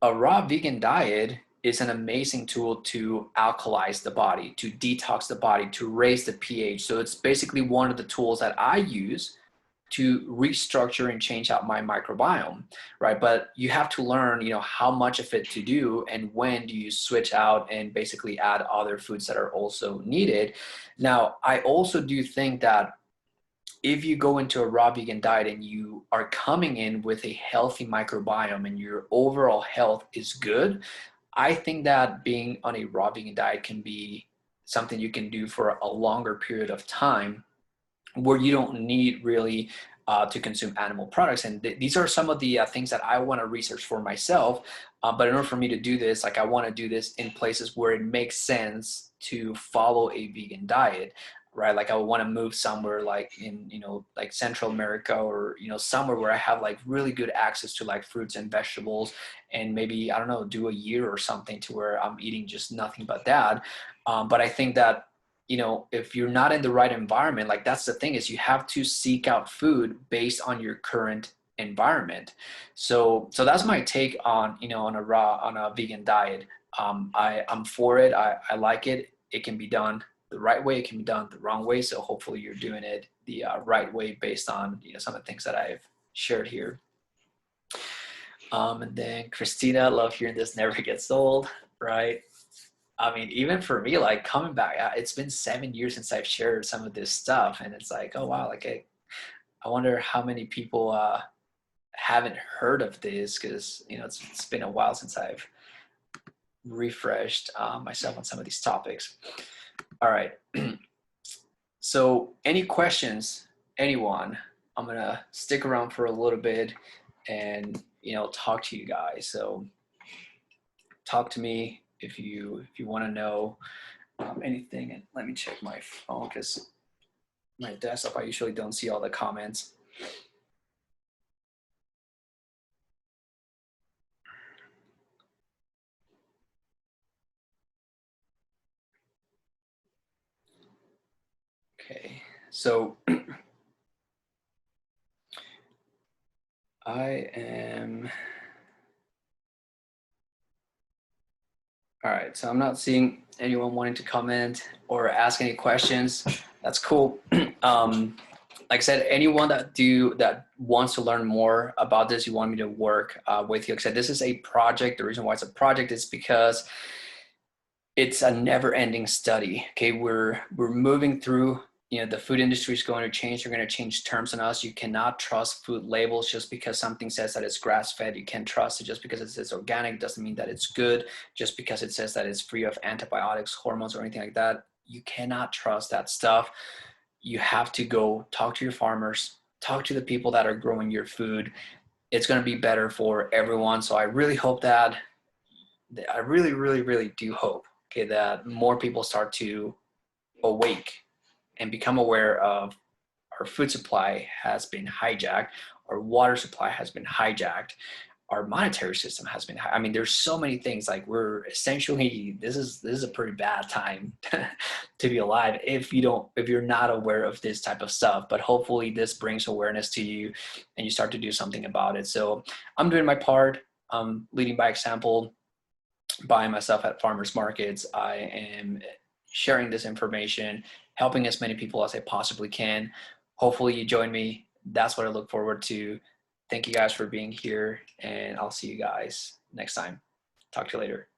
a raw vegan diet is an amazing tool to alkalize the body, to detox the body, to raise the pH. So it's basically one of the tools that I use to restructure and change out my microbiome, right? But you have to learn, how much of it to do and when do you switch out and basically add other foods that are also needed. Now, I also do think that if you go into a raw vegan diet and you are coming in with a healthy microbiome and your overall health is good, I think that being on a raw vegan diet can be something you can do for a longer period of time where you don't need really to consume animal products. And these are some of the things that I want to research for myself. But in order for me to do this, like I want to do this in places where it makes sense to follow a vegan diet, right? Like I would want to move somewhere like in, like Central America or, somewhere where I have like really good access to like fruits and vegetables, and maybe, I don't know, do a year or something to where I'm eating just nothing but that. But I think that, if you're not in the right environment, like that's the thing, is you have to seek out food based on your current environment. So that's my take on, on a vegan diet. I'm for it. I like it. It can be done the right way. It can be done the wrong way. So hopefully you're doing it the right way based on, some of the things that I've shared here. And then Christina, love hearing this never gets old, right? I mean, even for me, like coming back, it's been 7 years since I've shared some of this stuff, and it's like, oh wow, like I wonder how many people haven't heard of this, because it's been a while since I've refreshed myself on some of these topics. All right, so any questions, anyone? I'm gonna stick around for a little bit and talk to you guys. So talk to me if you want to know anything. And let me check my phone because my desktop, I usually don't see all the comments. Okay, so I am, all right, so I'm not seeing anyone wanting to comment or ask any questions. That's cool. like I said, anyone that wants to learn more about this, you want me to work with you. Like I said, this is a project. The reason why it's a project is because it's a never-ending study. Okay, we're moving through. You know, the food industry is going to change. They're going to change terms on us. You cannot trust food labels just because something says that it's grass-fed. You can't trust it just because it says organic. Doesn't mean that it's good. Just because it says that it's free of antibiotics, hormones, or anything like that. You cannot trust that stuff. You have to go talk to your farmers, talk to the people that are growing your food. It's going to be better for everyone. So I really hope that, I really do hope, okay, that more people start to awake and become aware of our food supply has been hijacked, our water supply has been hijacked, our monetary system has been, I mean, there's so many things. Like, we're essentially, this is a pretty bad time to be alive if you're not aware of this type of stuff. But hopefully this brings awareness to you and you start to do something about it. So I'm doing my part. I'm leading by example, buying myself at farmers markets. I am sharing this information, helping as many people as I possibly can. Hopefully you join me. That's what I look forward to. Thank you guys for being here, and I'll see you guys next time. Talk to you later.